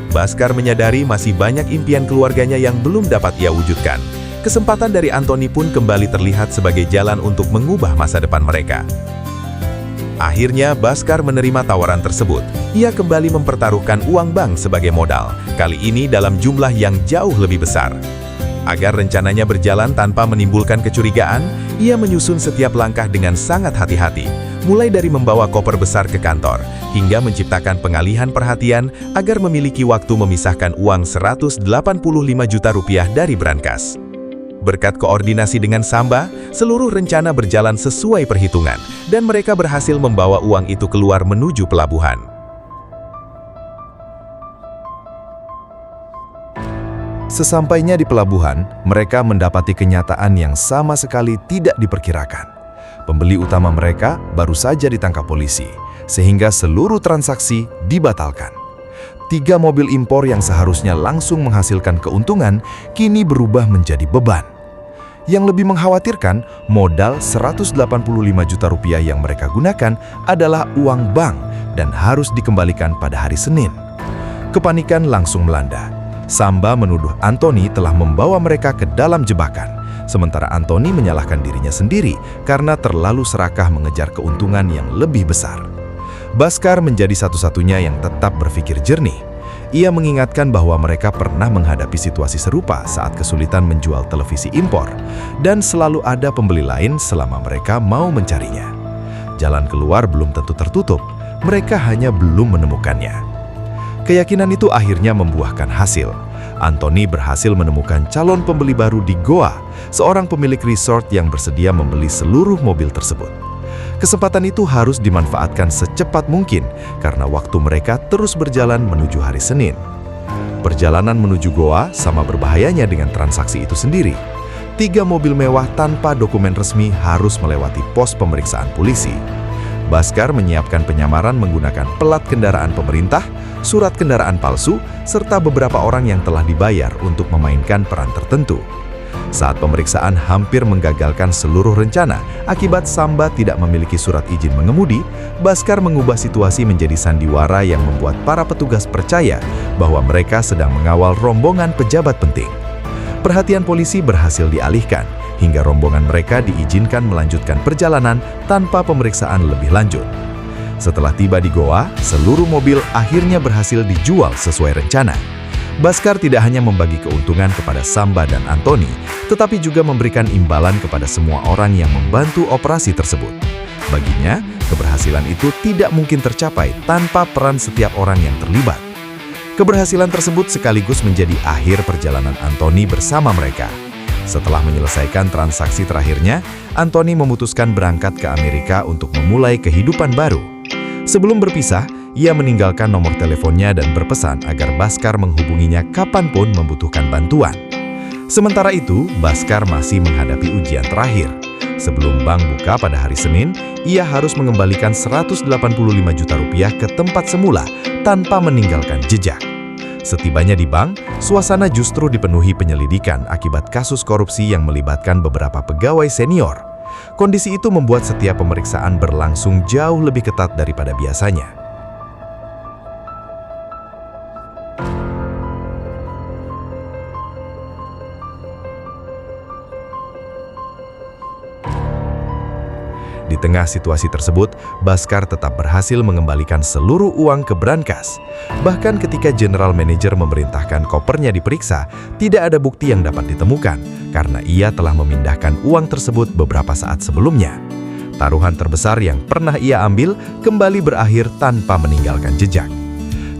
Baskar menyadari masih banyak impian keluarganya yang belum dapat ia wujudkan. Kesempatan dari Antoni pun kembali terlihat sebagai jalan untuk mengubah masa depan mereka. Akhirnya, Baskar menerima tawaran tersebut. Ia kembali mempertaruhkan uang bank sebagai modal, kali ini dalam jumlah yang jauh lebih besar. Agar rencananya berjalan tanpa menimbulkan kecurigaan, ia menyusun setiap langkah dengan sangat hati-hati, mulai dari membawa koper besar ke kantor, hingga menciptakan pengalihan perhatian agar memiliki waktu memisahkan uang 185 juta rupiah dari brankas. Berkat koordinasi dengan Samba, seluruh rencana berjalan sesuai perhitungan, dan mereka berhasil membawa uang itu keluar menuju pelabuhan. Sesampainya di pelabuhan, mereka mendapati kenyataan yang sama sekali tidak diperkirakan. Pembeli utama mereka baru saja ditangkap polisi, sehingga seluruh transaksi dibatalkan. 3 mobil impor yang seharusnya langsung menghasilkan keuntungan, kini berubah menjadi beban. Yang lebih mengkhawatirkan, modal 185 juta rupiah yang mereka gunakan adalah uang bank dan harus dikembalikan pada hari Senin. Kepanikan langsung melanda. Samba menuduh Antoni telah membawa mereka ke dalam jebakan, sementara Antoni menyalahkan dirinya sendiri karena terlalu serakah mengejar keuntungan yang lebih besar. Baskar menjadi satu-satunya yang tetap berpikir jernih. Ia mengingatkan bahwa mereka pernah menghadapi situasi serupa saat kesulitan menjual televisi impor, dan selalu ada pembeli lain selama mereka mau mencarinya. Jalan keluar belum tentu tertutup, mereka hanya belum menemukannya. Keyakinan itu akhirnya membuahkan hasil. Antoni berhasil menemukan calon pembeli baru di Goa, seorang pemilik resort yang bersedia membeli seluruh mobil tersebut. Kesempatan itu harus dimanfaatkan secepat mungkin karena waktu mereka terus berjalan menuju hari Senin. Perjalanan menuju Goa sama berbahayanya dengan transaksi itu sendiri. 3 mobil mewah tanpa dokumen resmi harus melewati pos pemeriksaan polisi. Baskar menyiapkan penyamaran menggunakan pelat kendaraan pemerintah, surat kendaraan palsu, serta beberapa orang yang telah dibayar untuk memainkan peran tertentu. Saat pemeriksaan hampir menggagalkan seluruh rencana akibat Samba tidak memiliki surat izin mengemudi, Baskar mengubah situasi menjadi sandiwara yang membuat para petugas percaya bahwa mereka sedang mengawal rombongan pejabat penting. Perhatian polisi berhasil dialihkan, hingga rombongan mereka diizinkan melanjutkan perjalanan tanpa pemeriksaan lebih lanjut. Setelah tiba di Goa, seluruh mobil akhirnya berhasil dijual sesuai rencana. Baskar tidak hanya membagi keuntungan kepada Samba dan Antoni, tetapi juga memberikan imbalan kepada semua orang yang membantu operasi tersebut. Baginya, keberhasilan itu tidak mungkin tercapai tanpa peran setiap orang yang terlibat. Keberhasilan tersebut sekaligus menjadi akhir perjalanan Antoni bersama mereka. Setelah menyelesaikan transaksi terakhirnya, Antoni memutuskan berangkat ke Amerika untuk memulai kehidupan baru. Sebelum berpisah, ia meninggalkan nomor teleponnya dan berpesan agar Bhaskar menghubunginya kapanpun membutuhkan bantuan. Sementara itu, Bhaskar masih menghadapi ujian terakhir. Sebelum bank buka pada hari Senin, ia harus mengembalikan 185 juta rupiah ke tempat semula tanpa meninggalkan jejak. Setibanya di bank, suasana justru dipenuhi penyelidikan akibat kasus korupsi yang melibatkan beberapa pegawai senior. Kondisi itu membuat setiap pemeriksaan berlangsung jauh lebih ketat daripada biasanya. Di tengah situasi tersebut, Bhaskar tetap berhasil mengembalikan seluruh uang ke brankas. Bahkan ketika General Manager memerintahkan kopernya diperiksa, tidak ada bukti yang dapat ditemukan karena ia telah memindahkan uang tersebut beberapa saat sebelumnya. Taruhan terbesar yang pernah ia ambil kembali berakhir tanpa meninggalkan jejak.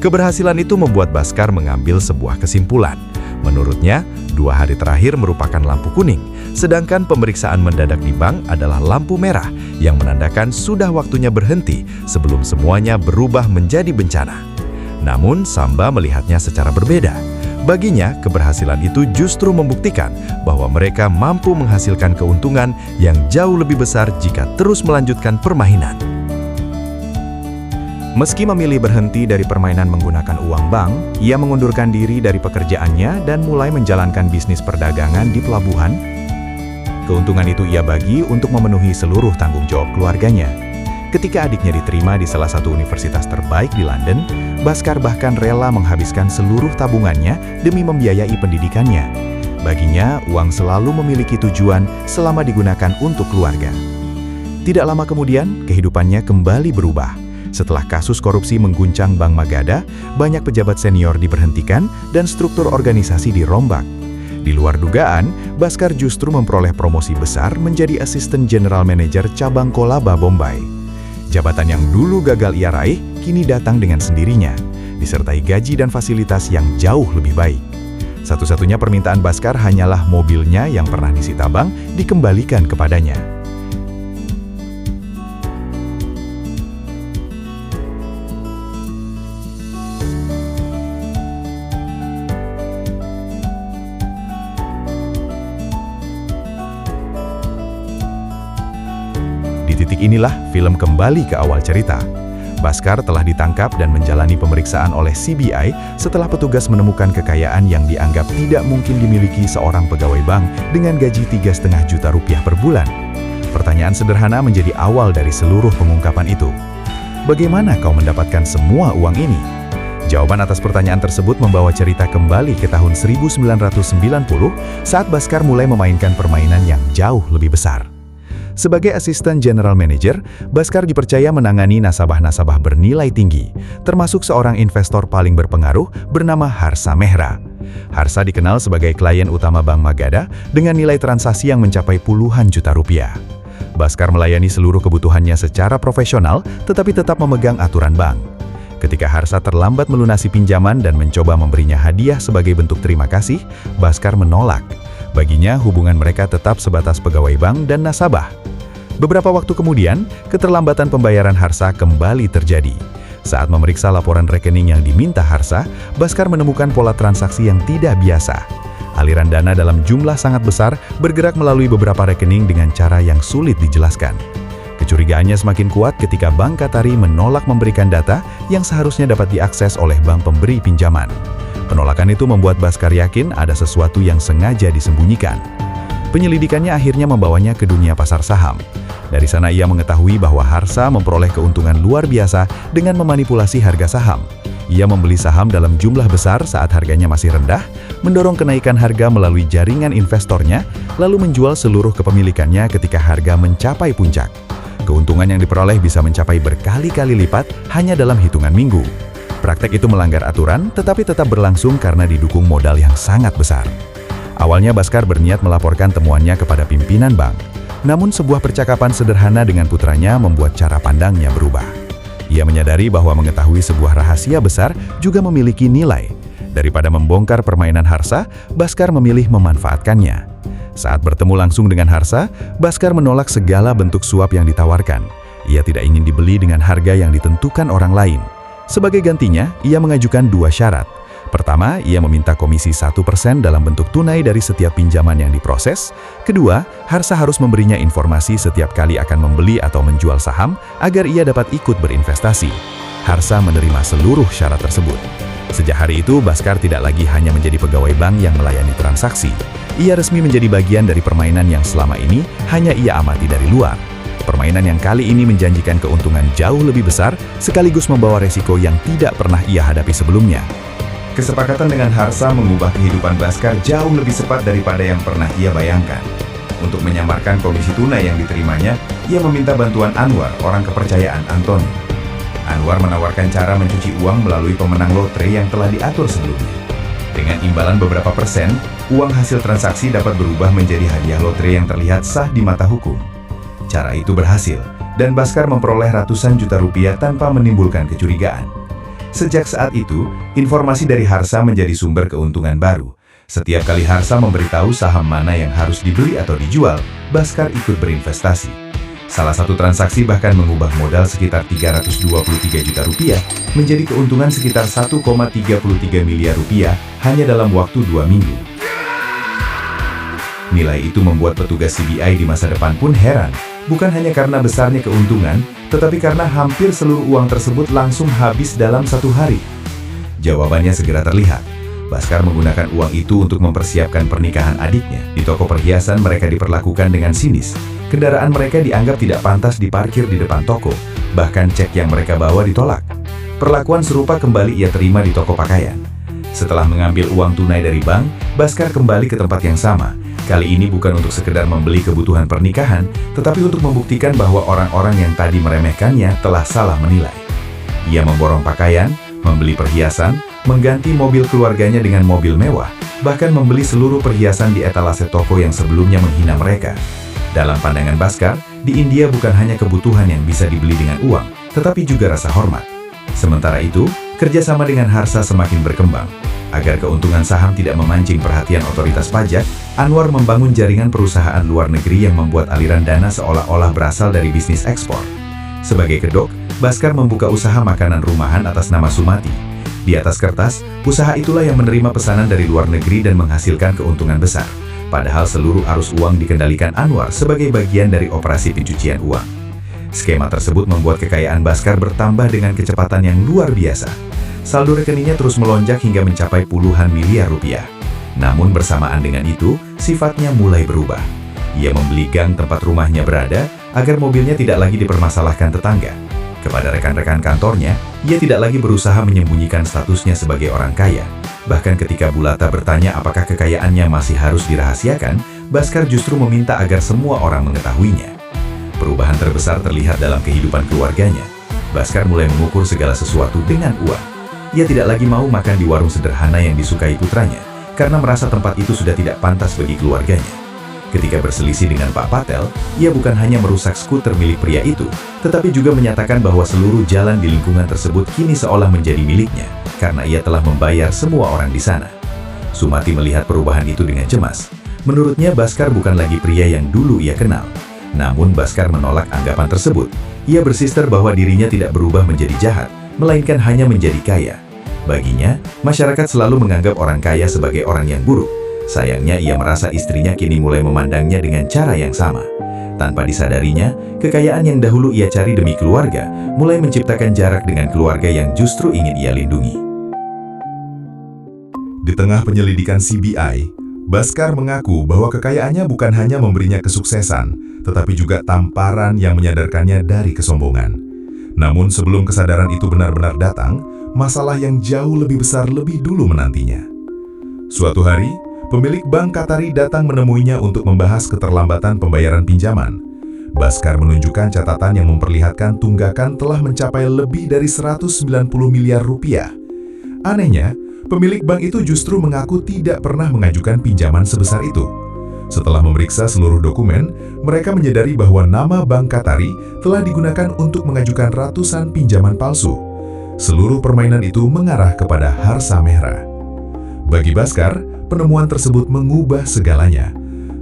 Keberhasilan itu membuat Bhaskar mengambil sebuah kesimpulan. Menurutnya, 2 hari terakhir merupakan lampu kuning, sedangkan pemeriksaan mendadak di bank adalah lampu merah yang menandakan sudah waktunya berhenti sebelum semuanya berubah menjadi bencana. Namun, Samba melihatnya secara berbeda. Baginya, keberhasilan itu justru membuktikan bahwa mereka mampu menghasilkan keuntungan yang jauh lebih besar jika terus melanjutkan permainan. Meski memilih berhenti dari permainan menggunakan uang bank, ia mengundurkan diri dari pekerjaannya dan mulai menjalankan bisnis perdagangan di pelabuhan. Keuntungan itu ia bagi untuk memenuhi seluruh tanggung jawab keluarganya. Ketika adiknya diterima di salah satu universitas terbaik di London, Bhaskar bahkan rela menghabiskan seluruh tabungannya demi membiayai pendidikannya. Baginya, uang selalu memiliki tujuan selama digunakan untuk keluarga. Tidak lama kemudian, kehidupannya kembali berubah. Setelah kasus korupsi mengguncang Bank Magadha, banyak pejabat senior diberhentikan dan struktur organisasi dirombak. Di luar dugaan, Bhaskar justru memperoleh promosi besar menjadi Assistant General Manager cabang Kolaba Bombay. Jabatan yang dulu gagal ia raih, kini datang dengan sendirinya, disertai gaji dan fasilitas yang jauh lebih baik. Satu-satunya permintaan Bhaskar hanyalah mobilnya yang pernah disita bank dikembalikan kepadanya. Di titik inilah film kembali ke awal cerita. Bhaskar telah ditangkap dan menjalani pemeriksaan oleh CBI setelah petugas menemukan kekayaan yang dianggap tidak mungkin dimiliki seorang pegawai bank dengan gaji 3,5 juta rupiah per bulan. Pertanyaan sederhana menjadi awal dari seluruh pengungkapan itu. Bagaimana kau mendapatkan semua uang ini? Jawaban atas pertanyaan tersebut membawa cerita kembali ke tahun 1990 saat Bhaskar mulai memainkan permainan yang jauh lebih besar. Sebagai Assistant General Manager, Bhaskar dipercaya menangani nasabah-nasabah bernilai tinggi, termasuk seorang investor paling berpengaruh bernama Harsa Mehra. Harsa dikenal sebagai klien utama Bank Magadha dengan nilai transaksi yang mencapai puluhan juta rupiah. Bhaskar melayani seluruh kebutuhannya secara profesional, tetapi tetap memegang aturan bank. Ketika Harsa terlambat melunasi pinjaman dan mencoba memberinya hadiah sebagai bentuk terima kasih, Bhaskar menolak. Baginya, hubungan mereka tetap sebatas pegawai bank dan nasabah. Beberapa waktu kemudian, keterlambatan pembayaran Harsa kembali terjadi. Saat memeriksa laporan rekening yang diminta Harsa, Bhaskar menemukan pola transaksi yang tidak biasa. Aliran dana dalam jumlah sangat besar bergerak melalui beberapa rekening dengan cara yang sulit dijelaskan. Kecurigaannya semakin kuat ketika Bank Qatari menolak memberikan data yang seharusnya dapat diakses oleh bank pemberi pinjaman. Penolakan itu membuat Bhaskar yakin ada sesuatu yang sengaja disembunyikan. Penyelidikannya akhirnya membawanya ke dunia pasar saham. Dari sana ia mengetahui bahwa Harsa memperoleh keuntungan luar biasa dengan memanipulasi harga saham. Ia membeli saham dalam jumlah besar saat harganya masih rendah, mendorong kenaikan harga melalui jaringan investornya, lalu menjual seluruh kepemilikannya ketika harga mencapai puncak. Keuntungan yang diperoleh bisa mencapai berkali-kali lipat hanya dalam hitungan minggu. Praktek itu melanggar aturan, tetapi tetap berlangsung karena didukung modal yang sangat besar. Awalnya Bhaskar berniat melaporkan temuannya kepada pimpinan bank. Namun sebuah percakapan sederhana dengan putranya membuat cara pandangnya berubah. Ia menyadari bahwa mengetahui sebuah rahasia besar juga memiliki nilai. Daripada membongkar permainan Harsa, Bhaskar memilih memanfaatkannya. Saat bertemu langsung dengan Harsa, Bhaskar menolak segala bentuk suap yang ditawarkan. Ia tidak ingin dibeli dengan harga yang ditentukan orang lain. Sebagai gantinya, ia mengajukan 2 syarat. Pertama, ia meminta komisi 1% dalam bentuk tunai dari setiap pinjaman yang diproses. Kedua, Harsa harus memberinya informasi setiap kali akan membeli atau menjual saham agar ia dapat ikut berinvestasi. Harsa menerima seluruh syarat tersebut. Sejak hari itu, Baskar tidak lagi hanya menjadi pegawai bank yang melayani transaksi. Ia resmi menjadi bagian dari permainan yang selama ini hanya ia amati dari luar. Permainan yang kali ini menjanjikan keuntungan jauh lebih besar, sekaligus membawa resiko yang tidak pernah ia hadapi sebelumnya. Kesepakatan dengan Harsa mengubah kehidupan Baskar jauh lebih cepat daripada yang pernah ia bayangkan. Untuk menyamarkan komisi tunai yang diterimanya, ia meminta bantuan Anwar, orang kepercayaan Antoni. Anwar menawarkan cara mencuci uang melalui pemenang lotre yang telah diatur sebelumnya. Dengan imbalan beberapa persen, uang hasil transaksi dapat berubah menjadi hadiah lotre yang terlihat sah di mata hukum. Cara itu berhasil, dan Baskar memperoleh ratusan juta rupiah tanpa menimbulkan kecurigaan. Sejak saat itu, informasi dari Harsa menjadi sumber keuntungan baru. Setiap kali Harsa memberitahu saham mana yang harus dibeli atau dijual, Baskar ikut berinvestasi. Salah satu transaksi bahkan mengubah modal sekitar 323 juta rupiah menjadi keuntungan sekitar 1,33 miliar rupiah hanya dalam waktu 2 minggu. Nilai itu membuat petugas CBI di masa depan pun heran, bukan hanya karena besarnya keuntungan, tetapi karena hampir seluruh uang tersebut langsung habis dalam 1 hari. Jawabannya segera terlihat. Baskar menggunakan uang itu untuk mempersiapkan pernikahan adiknya. Di toko perhiasan mereka diperlakukan dengan sinis. Kendaraan mereka dianggap tidak pantas diparkir di depan toko. Bahkan cek yang mereka bawa ditolak. Perlakuan serupa kembali ia terima di toko pakaian. Setelah mengambil uang tunai dari bank, Baskar kembali ke tempat yang sama. Kali ini bukan untuk sekedar membeli kebutuhan pernikahan, tetapi untuk membuktikan bahwa orang-orang yang tadi meremehkannya telah salah menilai. Ia memborong pakaian, membeli perhiasan, mengganti mobil keluarganya dengan mobil mewah, bahkan membeli seluruh perhiasan di etalase toko yang sebelumnya menghina mereka. Dalam pandangan Baskar, di India bukan hanya kebutuhan yang bisa dibeli dengan uang, tetapi juga rasa hormat. Sementara itu, kerjasama dengan Harsa semakin berkembang. Agar keuntungan saham tidak memancing perhatian otoritas pajak, Anwar membangun jaringan perusahaan luar negeri yang membuat aliran dana seolah-olah berasal dari bisnis ekspor. Sebagai kedok, Baskar membuka usaha makanan rumahan atas nama Sumati. Di atas kertas, usaha itulah yang menerima pesanan dari luar negeri dan menghasilkan keuntungan besar. Padahal seluruh arus uang dikendalikan Anwar sebagai bagian dari operasi pencucian uang. Skema tersebut membuat kekayaan Baskar bertambah dengan kecepatan yang luar biasa. Saldo rekeningnya terus melonjak hingga mencapai puluhan miliar rupiah. Namun bersamaan dengan itu, sifatnya mulai berubah. Ia membeli gang tempat rumahnya berada agar mobilnya tidak lagi dipermasalahkan tetangga. Kepada rekan-rekan kantornya, ia tidak lagi berusaha menyembunyikan statusnya sebagai orang kaya. Bahkan ketika Bulata bertanya apakah kekayaannya masih harus dirahasiakan, Baskar justru meminta agar semua orang mengetahuinya. Perubahan terbesar terlihat dalam kehidupan keluarganya. Baskar mulai mengukur segala sesuatu dengan uang. Ia tidak lagi mau makan di warung sederhana yang disukai putranya, karena merasa tempat itu sudah tidak pantas bagi keluarganya. Ketika berselisih dengan Pak Patel, ia bukan hanya merusak skuter milik pria itu, tetapi juga menyatakan bahwa seluruh jalan di lingkungan tersebut kini seolah menjadi miliknya, karena ia telah membayar semua orang di sana. Sumati melihat perubahan itu dengan cemas. Menurutnya Baskar bukan lagi pria yang dulu ia kenal. Namun Baskar menolak anggapan tersebut. Ia bersister bahwa dirinya tidak berubah menjadi jahat, melainkan hanya menjadi kaya. Baginya, masyarakat selalu menganggap orang kaya sebagai orang yang buruk. Sayangnya ia merasa istrinya kini mulai memandangnya dengan cara yang sama. Tanpa disadarinya, kekayaan yang dahulu ia cari demi keluarga mulai menciptakan jarak dengan keluarga yang justru ingin ia lindungi. Di tengah penyelidikan CBI, Baskar mengaku bahwa kekayaannya bukan hanya memberinya kesuksesan, tetapi juga tamparan yang menyadarkannya dari kesombongan. Namun sebelum kesadaran itu benar-benar datang, masalah yang jauh lebih besar lebih dulu menantinya. Suatu hari, pemilik bank Qatari datang menemuinya untuk membahas keterlambatan pembayaran pinjaman. Baskar menunjukkan catatan yang memperlihatkan tunggakan telah mencapai lebih dari 190 miliar rupiah. Anehnya, pemilik bank itu justru mengaku tidak pernah mengajukan pinjaman sebesar itu. Setelah memeriksa seluruh dokumen, mereka menyadari bahwa nama Bank Qatari telah digunakan untuk mengajukan ratusan pinjaman palsu. Seluruh permainan itu mengarah kepada Harsa Mehra. Bagi Baskar, penemuan tersebut mengubah segalanya.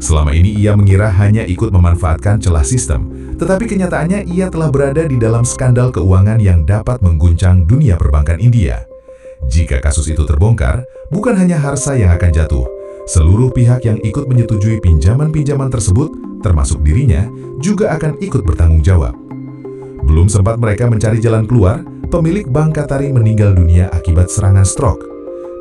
Selama ini ia mengira hanya ikut memanfaatkan celah sistem, tetapi kenyataannya ia telah berada di dalam skandal keuangan yang dapat mengguncang dunia perbankan India. Jika kasus itu terbongkar, bukan hanya Harsa yang akan jatuh. Seluruh pihak yang ikut menyetujui pinjaman-pinjaman tersebut, termasuk dirinya, juga akan ikut bertanggung jawab. Belum sempat mereka mencari jalan keluar, pemilik Bank Qatari meninggal dunia akibat serangan stroke.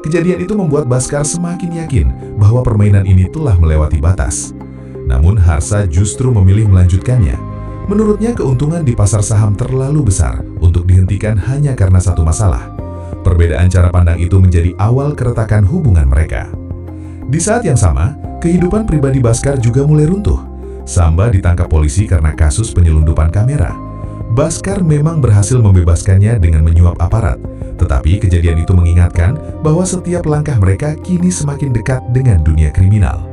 Kejadian itu membuat Bhaskar semakin yakin bahwa permainan ini telah melewati batas. Namun Harsa justru memilih melanjutkannya. Menurutnya keuntungan di pasar saham terlalu besar untuk dihentikan hanya karena satu masalah. Perbedaan cara pandang itu menjadi awal keretakan hubungan mereka. Di saat yang sama, kehidupan pribadi Bhaskar juga mulai runtuh. Samba ditangkap polisi karena kasus penyelundupan kamera. Bhaskar memang berhasil membebaskannya dengan menyuap aparat, tetapi kejadian itu mengingatkan bahwa setiap langkah mereka kini semakin dekat dengan dunia kriminal.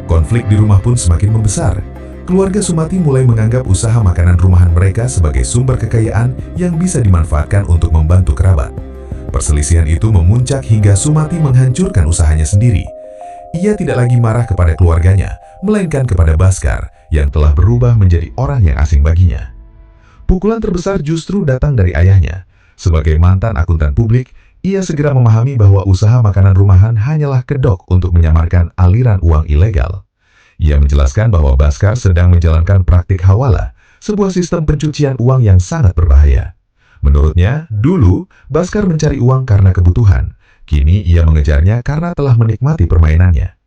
Konflik di rumah pun semakin membesar. Keluarga Sumati mulai menganggap usaha makanan rumahan mereka sebagai sumber kekayaan yang bisa dimanfaatkan untuk membantu kerabat. Perselisihan itu memuncak hingga Sumati menghancurkan usahanya sendiri. Ia tidak lagi marah kepada keluarganya, melainkan kepada Bhaskar yang telah berubah menjadi orang yang asing baginya. Pukulan terbesar justru datang dari ayahnya. Sebagai mantan akuntan publik, ia segera memahami bahwa usaha makanan rumahan hanyalah kedok untuk menyamarkan aliran uang ilegal. Ia menjelaskan bahwa Bhaskar sedang menjalankan praktik hawala, sebuah sistem pencucian uang yang sangat berbahaya. Menurutnya, dulu Bhaskar mencari uang karena kebutuhan. Kini ia mengejarnya karena telah menikmati permainannya.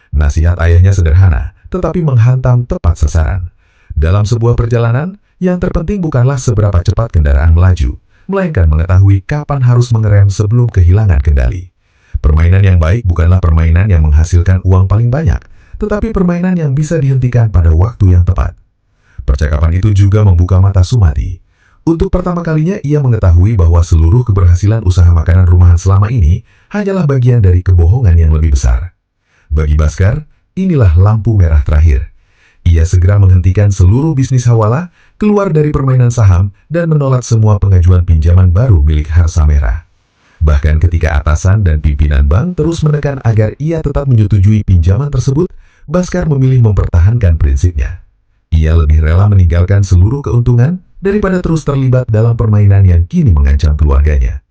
Nasihat ayahnya sederhana, tetapi menghantam tepat sasaran. Dalam sebuah perjalanan, yang terpenting bukanlah seberapa cepat kendaraan melaju, melainkan mengetahui kapan harus mengerem sebelum kehilangan kendali. Permainan yang baik bukanlah permainan yang menghasilkan uang paling banyak, tetapi permainan yang bisa dihentikan pada waktu yang tepat. Percakapan itu juga membuka mata Sumati. Untuk pertama kalinya ia mengetahui bahwa seluruh keberhasilan usaha makanan rumahan selama ini hanyalah bagian dari kebohongan yang lebih besar. Bagi Bhaskar, inilah lampu merah terakhir. Ia segera menghentikan seluruh bisnis hawala, keluar dari permainan saham, dan menolak semua pengajuan pinjaman baru milik Harsa Merah. Bahkan ketika atasan dan pimpinan bank terus menekan agar ia tetap menyetujui pinjaman tersebut, Bhaskar memilih mempertahankan prinsipnya. Ia lebih rela meninggalkan seluruh keuntungan daripada terus terlibat dalam permainan yang kini mengancam keluarganya.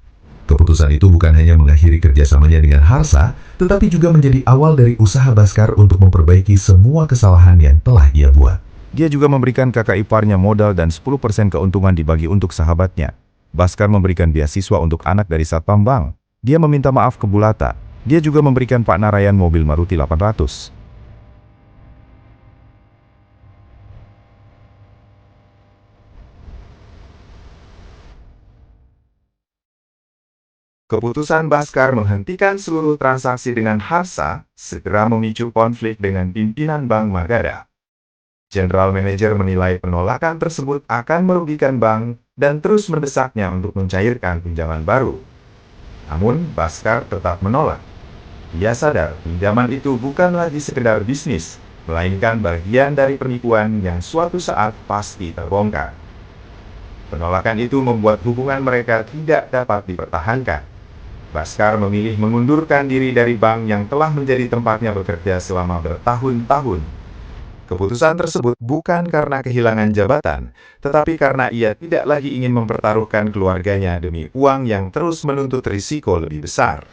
Keputusan itu bukan hanya mengakhiri kerjasamanya dengan Harsa, tetapi juga menjadi awal dari usaha Bhaskar untuk memperbaiki semua kesalahan yang telah ia buat. Dia juga memberikan kakak iparnya modal dan 10% keuntungan dibagi untuk sahabatnya. Bhaskar memberikan beasiswa untuk anak dari Satpam Bank. Dia meminta maaf ke Bulata. Dia juga memberikan Pak Narayan mobil Maruti 800. Keputusan Bhaskar menghentikan seluruh transaksi dengan Harsa segera memicu konflik dengan pimpinan Bank Magadha. General Manager menilai penolakan tersebut akan merugikan bank dan terus mendesaknya untuk mencairkan pinjaman baru. Namun, Bhaskar tetap menolak. Ia sadar pinjaman itu bukan lagi sekedar bisnis, melainkan bagian dari penipuan yang suatu saat pasti terbongkar. Penolakan itu membuat hubungan mereka tidak dapat dipertahankan. Bhaskar memilih mengundurkan diri dari bank yang telah menjadi tempatnya bekerja selama bertahun-tahun. Keputusan tersebut bukan karena kehilangan jabatan, tetapi karena ia tidak lagi ingin mempertaruhkan keluarganya demi uang yang terus menuntut risiko lebih besar.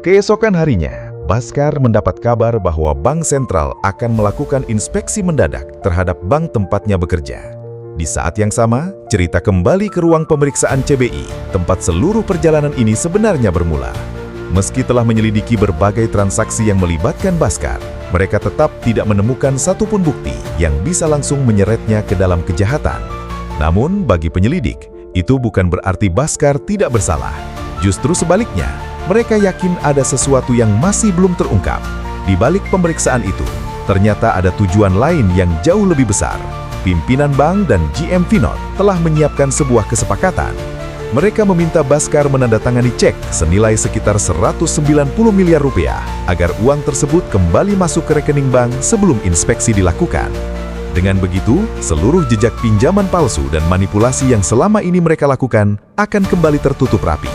Keesokan harinya, Bhaskar mendapat kabar bahwa Bank Sentral akan melakukan inspeksi mendadak terhadap bank tempatnya bekerja. Di saat yang sama, cerita kembali ke ruang pemeriksaan CBI, tempat seluruh perjalanan ini sebenarnya bermula. Meski telah menyelidiki berbagai transaksi yang melibatkan Bhaskar, mereka tetap tidak menemukan satupun bukti yang bisa langsung menyeretnya ke dalam kejahatan. Namun, bagi penyelidik, itu bukan berarti Bhaskar tidak bersalah. Justru sebaliknya, mereka yakin ada sesuatu yang masih belum terungkap. Di balik pemeriksaan itu, ternyata ada tujuan lain yang jauh lebih besar. Pimpinan bank dan GM Vinod telah menyiapkan sebuah kesepakatan. Mereka meminta Bhaskar menandatangani cek senilai sekitar 190 miliar rupiah agar uang tersebut kembali masuk ke rekening bank sebelum inspeksi dilakukan. Dengan begitu, seluruh jejak pinjaman palsu dan manipulasi yang selama ini mereka lakukan akan kembali tertutup rapi.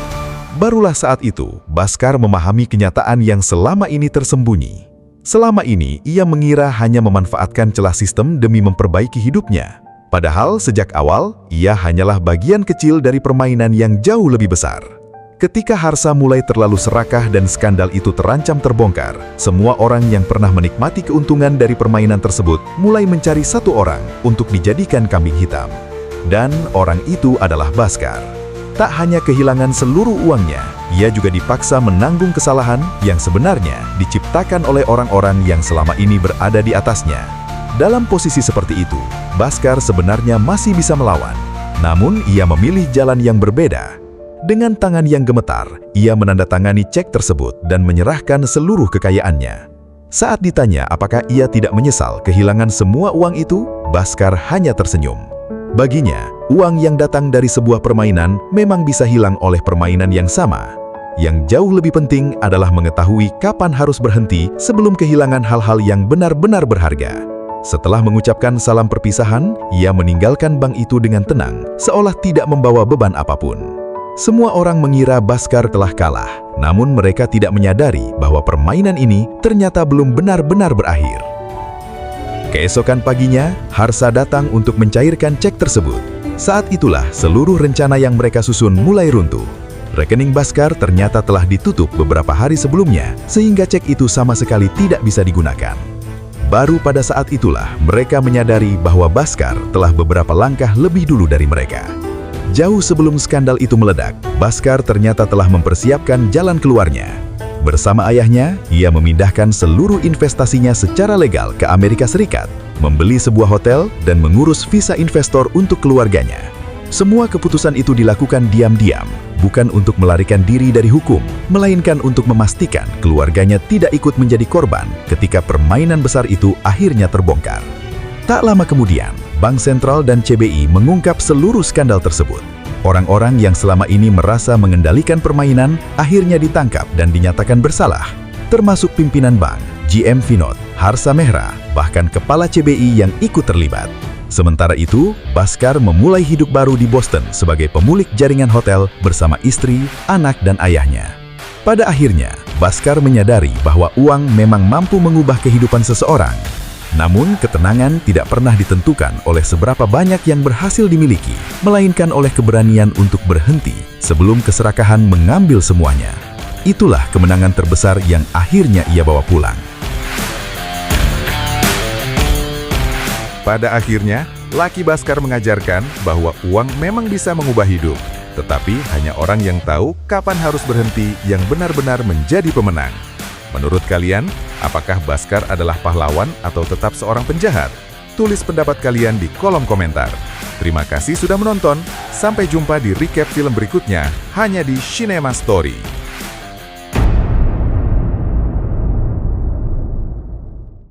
Barulah saat itu, Bhaskar memahami kenyataan yang selama ini tersembunyi. Selama ini, ia mengira hanya memanfaatkan celah sistem demi memperbaiki hidupnya. Padahal sejak awal, ia hanyalah bagian kecil dari permainan yang jauh lebih besar. Ketika Harsa mulai terlalu serakah dan skandal itu terancam terbongkar, semua orang yang pernah menikmati keuntungan dari permainan tersebut mulai mencari satu orang untuk dijadikan kambing hitam. Dan orang itu adalah Bhaskar. Tak hanya kehilangan seluruh uangnya, ia juga dipaksa menanggung kesalahan yang sebenarnya diciptakan oleh orang-orang yang selama ini berada di atasnya. Dalam posisi seperti itu, Bhaskar sebenarnya masih bisa melawan. Namun ia memilih jalan yang berbeda. Dengan tangan yang gemetar, ia menandatangani cek tersebut dan menyerahkan seluruh kekayaannya. Saat ditanya apakah ia tidak menyesal kehilangan semua uang itu, Bhaskar hanya tersenyum. Baginya, uang yang datang dari sebuah permainan memang bisa hilang oleh permainan yang sama. Yang jauh lebih penting adalah mengetahui kapan harus berhenti sebelum kehilangan hal-hal yang benar-benar berharga. Setelah mengucapkan salam perpisahan, ia meninggalkan bank itu dengan tenang, seolah tidak membawa beban apapun. Semua orang mengira Bhaskar telah kalah, namun mereka tidak menyadari bahwa permainan ini ternyata belum benar-benar berakhir. Keesokan paginya, Harsa datang untuk mencairkan cek tersebut. Saat itulah seluruh rencana yang mereka susun mulai runtuh. Rekening Bhaskar ternyata telah ditutup beberapa hari sebelumnya, sehingga cek itu sama sekali tidak bisa digunakan. Baru pada saat itulah mereka menyadari bahwa Bhaskar telah beberapa langkah lebih dulu dari mereka. Jauh sebelum skandal itu meledak, Bhaskar ternyata telah mempersiapkan jalan keluarnya. Bersama ayahnya, ia memindahkan seluruh investasinya secara legal ke Amerika Serikat, membeli sebuah hotel, dan mengurus visa investor untuk keluarganya. Semua keputusan itu dilakukan diam-diam, bukan untuk melarikan diri dari hukum, melainkan untuk memastikan keluarganya tidak ikut menjadi korban ketika permainan besar itu akhirnya terbongkar. Tak lama kemudian, Bank Sentral dan CBI mengungkap seluruh skandal tersebut. Orang-orang yang selama ini merasa mengendalikan permainan akhirnya ditangkap dan dinyatakan bersalah, termasuk pimpinan bank, GM Vinod, Harsa Mehra, bahkan kepala CBI yang ikut terlibat. Sementara itu, Bhaskar memulai hidup baru di Boston sebagai pemilik jaringan hotel bersama istri, anak, dan ayahnya. Pada akhirnya, Bhaskar menyadari bahwa uang memang mampu mengubah kehidupan seseorang. Namun, ketenangan tidak pernah ditentukan oleh seberapa banyak yang berhasil dimiliki, melainkan oleh keberanian untuk berhenti sebelum keserakahan mengambil semuanya. Itulah kemenangan terbesar yang akhirnya ia bawa pulang. Pada akhirnya, Lucky Bhaskar mengajarkan bahwa uang memang bisa mengubah hidup, tetapi hanya orang yang tahu kapan harus berhenti yang benar-benar menjadi pemenang. Menurut kalian, apakah Bhaskar adalah pahlawan atau tetap seorang penjahat? Tulis pendapat kalian di kolom komentar. Terima kasih sudah menonton. Sampai jumpa di recap film berikutnya hanya di Cinema Story.